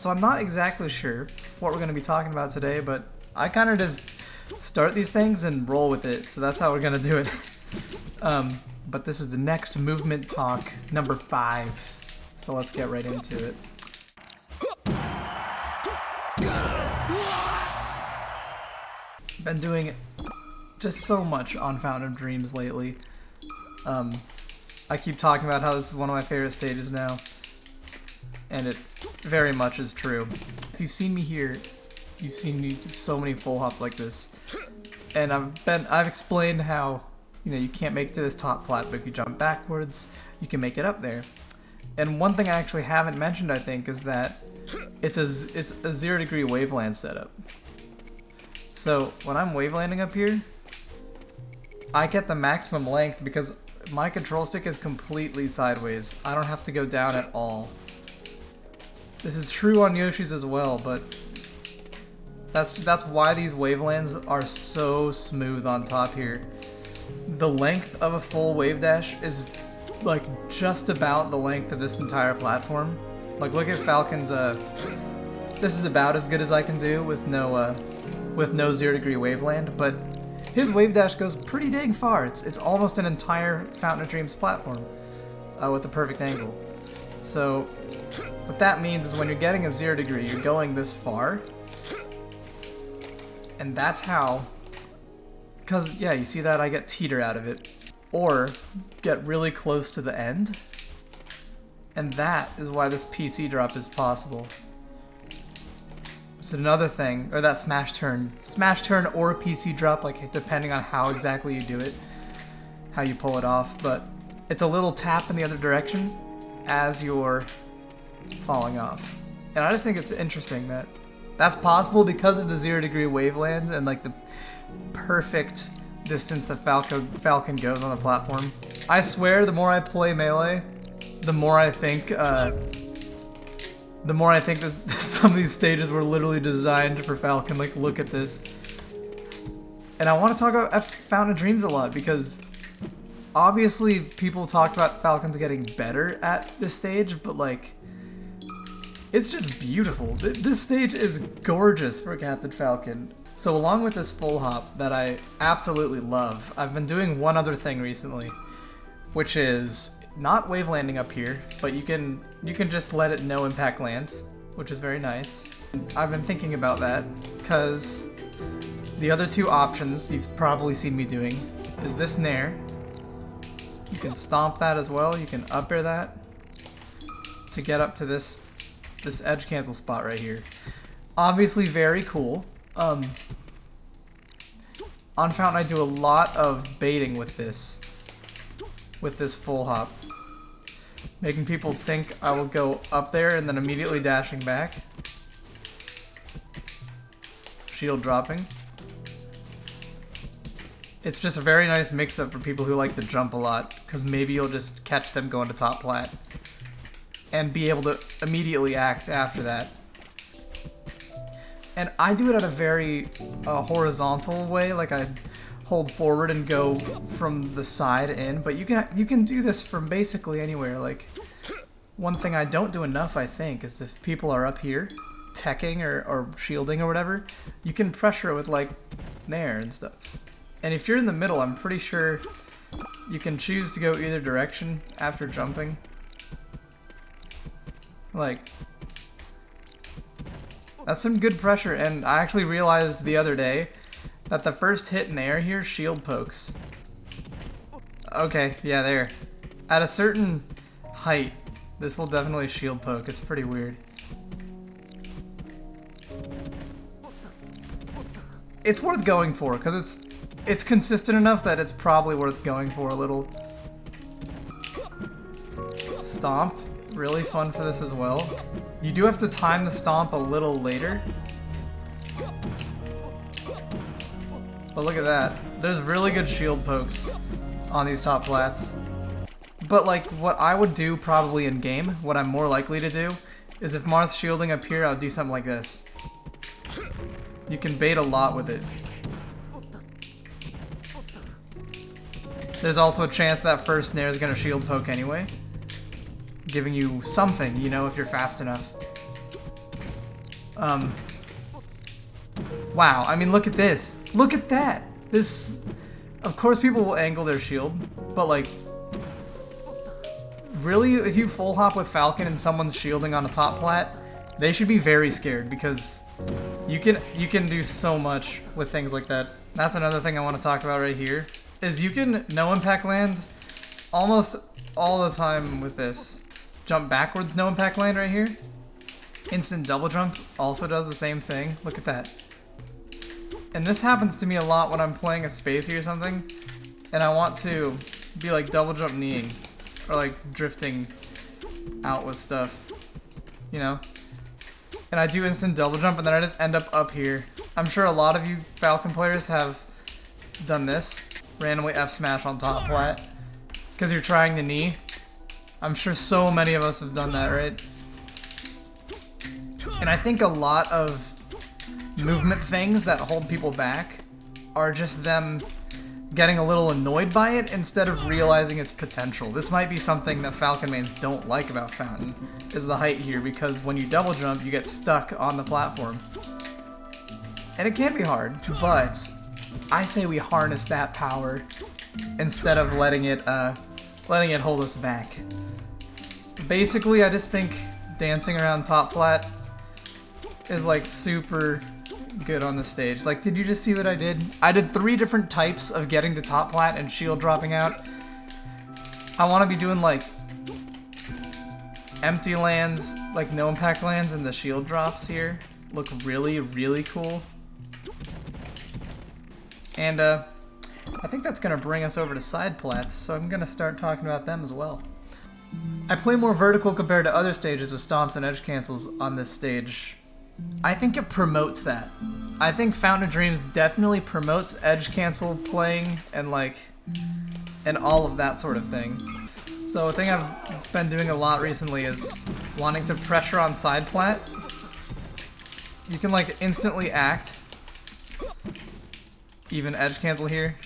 So I'm not exactly sure what we're going to be talking about today, but I kind of just start these things and roll with it, so that's how we're going to do it. But this is the next movement talk, number 5. So let's get right into it. Been doing just so much on Fountain of Dreams lately. I keep talking about how this is one of my favorite stages now, and it very much is true. If you've seen me here, you've seen me do so many full hops like this, and I've explained how, you know, you can't make it to this top plat, but if you jump backwards, you can make it up there. And one thing I actually haven't mentioned, I think, is that it's a 0-degree waveland setup. So when I'm wavelanding up here, I get the maximum length because my control stick is completely sideways. I don't have to go down at all. This is true on Yoshi's as well, but that's why these wavelands are so smooth on top here. The length of a full wave dash is like just about the length of this entire platform. Like, look at Falcon's, this is about as good as I can do with no 0-degree waveland, but his wave dash goes pretty dang far. It's almost an entire Fountain of Dreams platform with a perfect angle. So what that means is when you're getting a 0-degree, you're going this far, and that's how, because yeah, you see that I get teeter out of it, or get really close to the end, and that is why this PC drop is possible. It's another thing, or that smash turn or PC drop, like depending on how exactly you do it, how you pull it off, but it's a little tap in the other direction as you're falling off. And I just think it's interesting that that's possible because of the 0-degree waveland and like the perfect distance that Falcon goes on the platform. I swear, the more I play Melee, the more I think some of these stages were literally designed for Falcon. Like, look at this. And I want to talk about Fountain of Dreams a lot because obviously people talk about Falcon's getting better at this stage, but like, it's just beautiful. This stage is gorgeous for Captain Falcon. So along with this full hop that I absolutely love, I've been doing one other thing recently, which is not wave landing up here, but you can just let it no impact land, which is very nice. I've been thinking about that because the other two options you've probably seen me doing is this nair. You can stomp that as well. You can up air that to get up to this edge cancel spot right here. Obviously very cool. On Fountain I do a lot of baiting with this full hop, making people think I will go up there and then immediately dashing back. Shield dropping. It's just a very nice mix-up for people who like to jump a lot, because maybe you'll just catch them going to top plat and be able to immediately act after that. And I do it at a very horizontal way, like I hold forward and go from the side in, but you can do this from basically anywhere. Like, one thing I don't do enough, I think, is if people are up here teching or shielding or whatever, you can pressure it with like nair and stuff. And if you're in the middle, I'm pretty sure you can choose to go either direction after jumping. Like, that's some good pressure, and I actually realized the other day that the first hit in air here shield pokes. Okay, yeah, there. At a certain height, this will definitely shield poke. It's pretty weird. It's worth going for, because it's consistent enough that it's probably worth going for a little. Stomp. Really fun for this as well. You do have to time the stomp a little later. But look at that. There's really good shield pokes on these top plats. But like, what I would do probably in game, what I'm more likely to do, is if Marth's shielding up here, I'll do something like this. You can bait a lot with it. There's also a chance that first nair is going to shield poke anyway, giving you something, you know, if you're fast enough. Wow, I mean, look at this. Look at that. This, of course people will angle their shield, but like, really, if you full hop with Falcon and someone's shielding on a top plat, they should be very scared because you can do so much with things like that. That's another thing I want to talk about right here, is you can no impact land almost all the time with this. Jump backwards, no impact land right here. Instant double jump also does the same thing. Look at that. And this happens to me a lot when I'm playing a spacey or something, and I want to be like double jump kneeing, or like drifting out with stuff, you know? And I do instant double jump and then I just end up here. I'm sure a lot of you Falcon players have done this. Randomly F smash on top plat, because you're trying to knee. I'm sure so many of us have done that, right? And I think a lot of movement things that hold people back are just them getting a little annoyed by it instead of realizing its potential. This might be something that Falcon mains don't like about Fountain, is the height here, because when you double jump, you get stuck on the platform. And it can be hard, but I say we harness that power instead of letting it hold us back. Basically, I just think dancing around top plat is like super good on the stage. Like, did you just see what I did? I did 3 different types of getting to top plat and shield dropping out. I want to be doing like empty lands, like no impact lands, and the shield drops here look really, really cool. And I think that's gonna bring us over to side plats, so I'm gonna start talking about them as well. I play more vertical compared to other stages with stomps and edge cancels on this stage. I think it promotes that. I think Fountain of Dreams definitely promotes edge cancel playing and all of that sort of thing. So a thing I've been doing a lot recently is wanting to pressure on side plat. You can like instantly act. Even edge cancel here.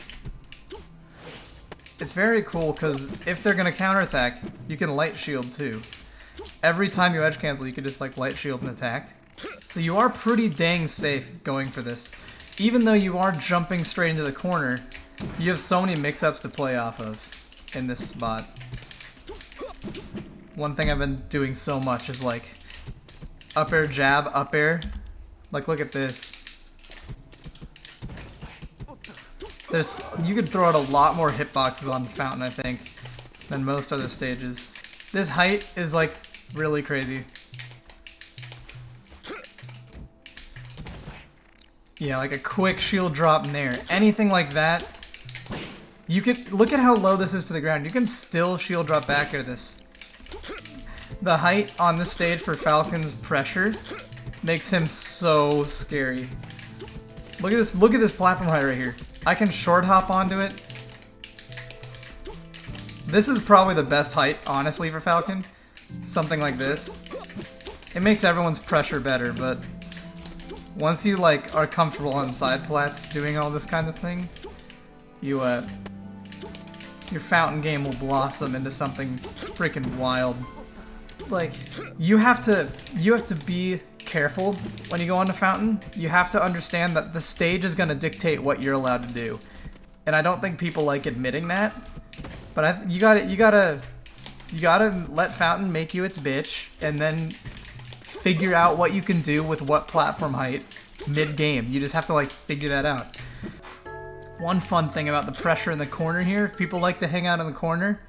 It's very cool because if they're gonna counterattack, you can light shield too. Every time you edge cancel, you can just like light shield and attack. So you are pretty dang safe going for this. Even though you are jumping straight into the corner, you have so many mix-ups to play off of in this spot. One thing I've been doing so much is like up air jab, up air. Like look at this. You could throw out a lot more hitboxes on Fountain, I think, than most other stages. This height is like really crazy. Yeah, like a quick shield drop in there. Anything like that. You could look at how low this is to the ground. You can still shield drop back at this. The height on this stage for Falcon's pressure makes him so scary. Look at this platform height right here. I can short hop onto it. This is probably the best height, honestly, for Falcon. Something like this. It makes everyone's pressure better, but once you like are comfortable on side plats doing all this kind of thing, your Fountain game will blossom into something freaking wild. Like, you have to be careful when you go onto Fountain. You have to understand that the stage is gonna dictate what you're allowed to do, and I don't think people like admitting that. But you gotta let Fountain make you its bitch, and then figure out what you can do with what platform height mid-game. You just have to like figure that out. One fun thing about the pressure in the corner here, if people like to hang out in the corner.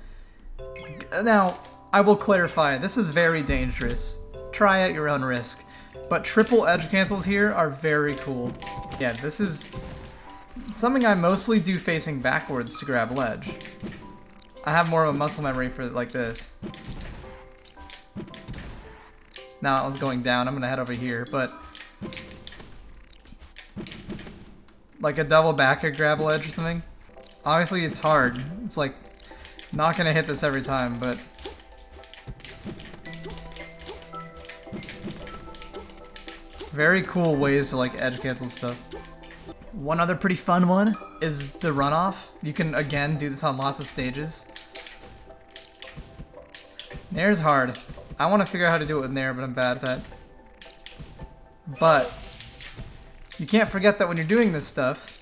Now, I will clarify, this is very dangerous. Try at your own risk. But triple edge cancels here are very cool. Yeah, this is something I mostly do facing backwards to grab ledge. I have more of a muscle memory for it like this. Now that one's going down, I'm gonna head over here, but like a double back air grab ledge or something. Obviously it's hard. It's like not gonna hit this every time, but very cool ways to like edge cancel stuff. One other pretty fun one is the runoff. You can again do this on lots of stages. Nair's hard. I want to figure out how to do it with Nair, but I'm bad at that. But you can't forget that when you're doing this stuff,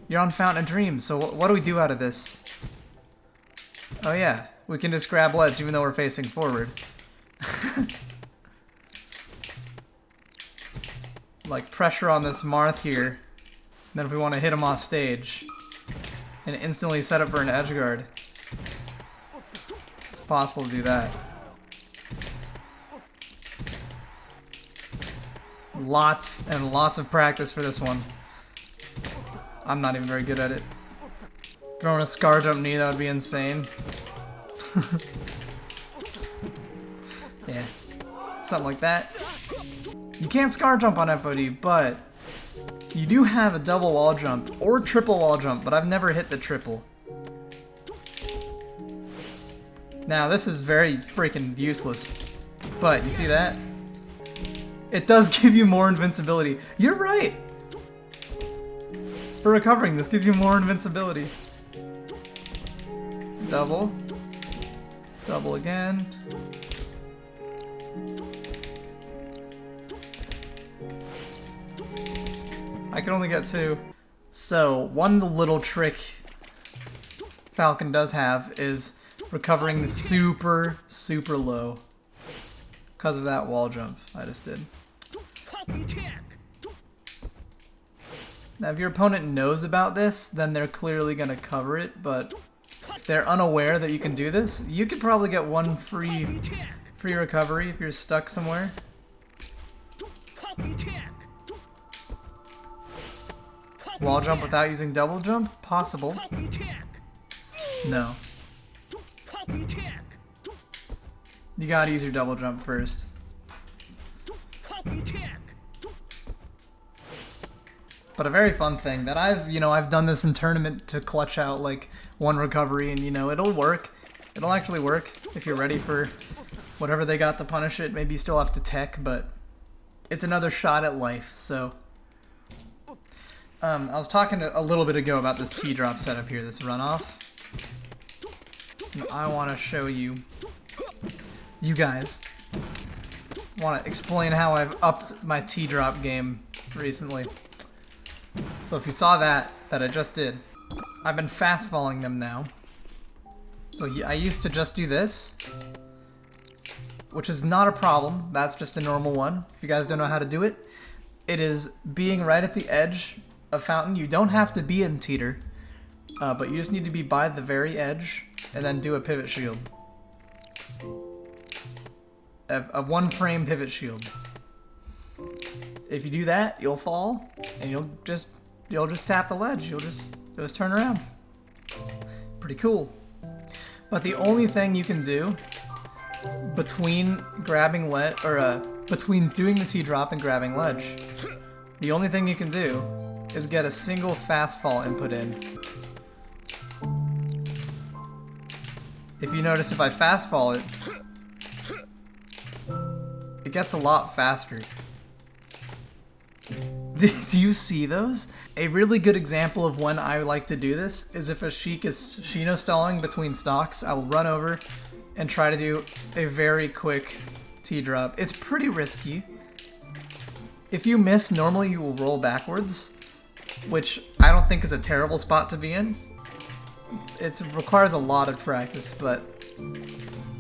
you're on Fountain of Dreams. So what do we do out of this? Oh yeah, we can just grab ledge even though we're facing forward. Like pressure on this Marth here. And then if we want to hit him off stage and instantly set up for an edge guard, it's possible to do that. Lots and lots of practice for this one. I'm not even very good at it. Throwing a scar jump knee, that would be insane. Yeah, something like that. You can't scar jump on FOD, but you do have a double wall jump or triple wall jump, but I've never hit the triple. Now this is very freaking useless, but you see that? It does give you more invincibility. You're right! For recovering, this gives you more invincibility. Double. Double again. I can only get 2. So, one little trick Falcon does have is recovering super, super low. Because of that wall jump I just did. Now, if your opponent knows about this, then they're clearly going to cover it, but if they're unaware that you can do this, you could probably get one free recovery if you're stuck somewhere. Wall jump without using double jump? Possible. No. You gotta use your double jump first. But a very fun thing that I've done this in tournament to clutch out like one recovery, and it'll work. It'll actually work if you're ready for whatever they got to punish it. Maybe you still have to tech, but it's another shot at life, so. I was talking a little bit ago about this T-drop setup here, this runoff. And I want to show you guys, want to explain how I've upped my T-drop game recently. So if you saw that I just did, I've been fast falling them now. So I used to just do this, which is not a problem. That's just a normal one. If you guys don't know how to do it, it is being right at the edge of Fountain. You don't have to be in teeter, but you just need to be by the very edge and then do a pivot shield. A one frame pivot shield. If you do that, you'll fall and you'll just tap the ledge. You'll just turn around. Pretty cool. But the only thing you can do between grabbing ledge between doing the T-drop and grabbing ledge, the only thing you can do is get a single fast fall input in. If you notice, if I fast fall it, it gets a lot faster. Do you see those? A really good example of when I like to do this is if a Sheik is Shino stalling between stocks, I will run over and try to do a very quick T-drop. It's pretty risky. If you miss, normally you will roll backwards, which I don't think is a terrible spot to be in. It requires a lot of practice, but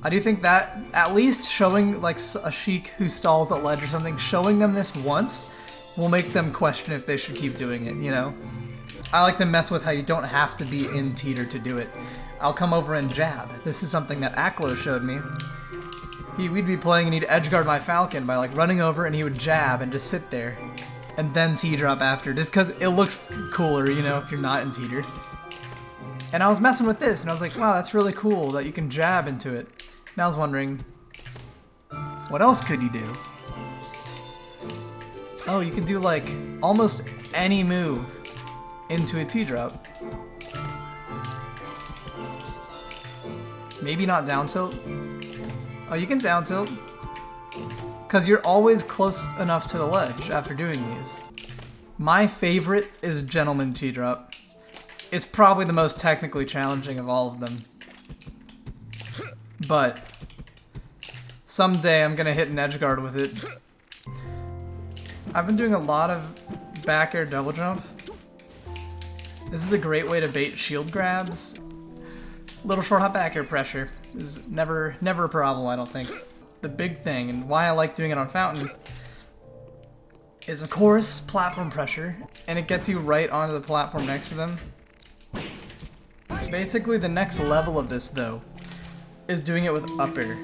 I do think that at least showing like a Sheik who stalls at ledge or something, showing them this once will make them question if they should keep doing it, I like to mess with how you don't have to be in teeter to do it. I'll come over and jab. This is something that Aklo showed me. We'd be playing and he'd edgeguard my Falcon by like running over, and he would jab and just sit there and then T-drop after, just because it looks cooler, if you're not in teeter. And I was messing with this and I was like, wow, that's really cool that you can jab into it. And I was wondering, what else could you do? Oh, you can do like almost any move into a T-drop. Maybe not down tilt. Oh, you can down tilt. Because you're always close enough to the ledge after doing these. My favorite is Gentleman T-drop. It's probably the most technically challenging of all of them. But someday I'm gonna hit an edge guard with it. I've been doing a lot of back air double jump. This is a great way to bait shield grabs. Little short hop back air pressure is never a problem, I don't think. The big thing, and why I like doing it on Fountain, is of course platform pressure, and it gets you right onto the platform next to them. Basically, the next level of this, though, is doing it with up air,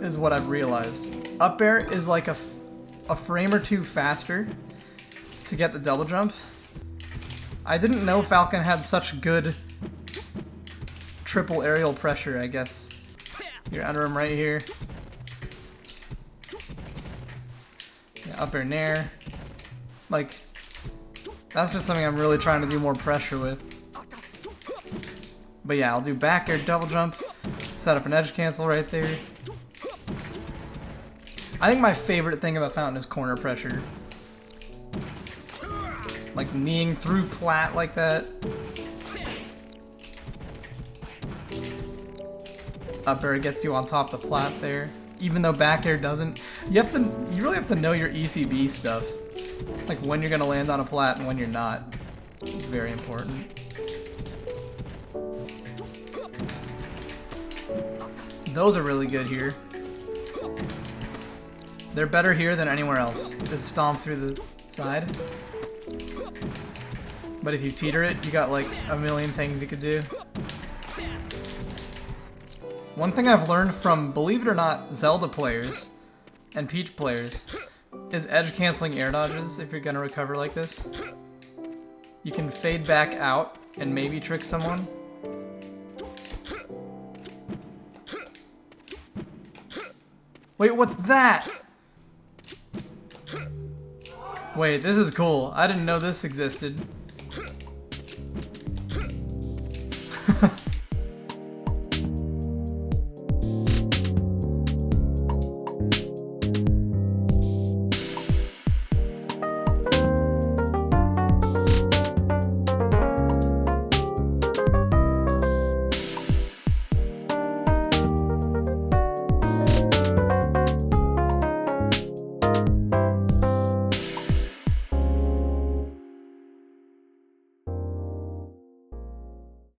is what I've realized. Up air is like a frame or two faster to get the double jump. I didn't know Falcon had such good triple aerial pressure, I guess. You're under him right here. Yeah, up air nair. Like, that's just something I'm really trying to do more pressure with. But yeah, I'll do back air double jump, set up an edge cancel right there. I think my favorite thing about Fountain is corner pressure. Like kneeing through plat like that. Up air gets you on top of the plat there. Even though back air doesn't. You really have to know your ECB stuff. Like when you're gonna land on a plat and when you're not. It's very important. Those are really good here. They're better here than anywhere else. Just stomp through the side. But if you teeter it, you got like a million things you could do. One thing I've learned from, believe it or not, Zelda players and Peach players is edge canceling air dodges if you're gonna recover like this. You can fade back out and maybe trick someone. Wait, what's that? Wait, this is cool. I didn't know this existed.